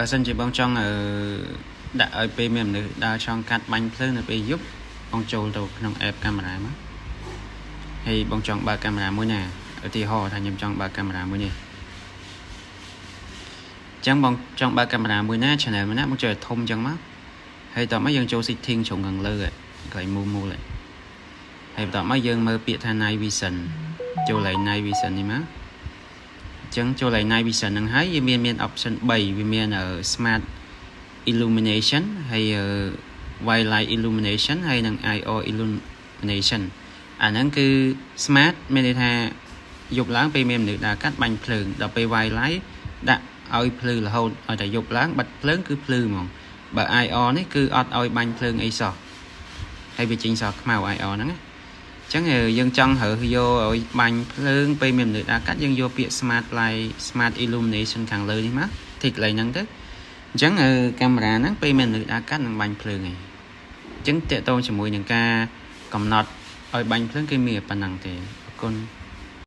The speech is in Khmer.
បើសិនជាបងចង់ដាក់ឲ្យពេលមានមនុស្សដើរចង់កាត់បាញ់ភ្លើងនៅពេលយប់បងចូលទៅក្នុង app កាមេរ៉ាមកហើយបងចង់បើកកាមេរ៉ាមួយណាឧទាហរណ៍ថាខ្ញុំចង់បើកកាមេរ៉ាមួយនេះអញ្ចឹងបងចង់បើកកាមេរ៉ាមួយណា channel មួយណាបងចូលធំអញ្ចឹងមកហើយតោះមកយើងចូល setting ជ្រុងខាងលើកន្លែងមូលហើយបន្ទាប់មកយើងមើលពាក្យថា night vision ចូលឡើង night vision នេះមកអញ្ចឹងចូលឡើង night vision ហ្នឹងហើយវាមាន option 3វាមាន smart illumination ហើយ white light illumination ហើយនិង IR illumination អាហ្នឹងគឺ smart មានន័យថាយប់ឡើងពេលមានមនុស្សដើរកាត់បាញ់ភ្លើងដល់ពេល white light ដាក់ឲ្យភ្លឺរហូតឲ្យតែយប់ឡើងបិទភ្លើងគឺភ្លឺហ្មងបើ IR នេះគឺអត់ឲ្យបាញ់ភ្លើងអីសោះហើយវាចេញសខ្មៅ IR ហ្នឹងណាអញ្ចឹងយើងចង់រើសយកឲ្យបាញ់ភ្លើងពេលមានមនុស្សដើរកាត់យើងយកពាក្យ smart light smart illumination ខាងលើនេះមកទីកន្លែងហ្នឹងទៅអញ្ចឹងកាមេរ៉ាហ្នឹងពេលមានមនុស្សដើរកាត់នឹងបាញ់ភ្លើងឯងអញ្ចឹងតកតងជាមួយនឹងការកំណត់ឲ្យបាញ់ភ្លើងគឺមានប៉ុណ្ណឹងទេអរគុណ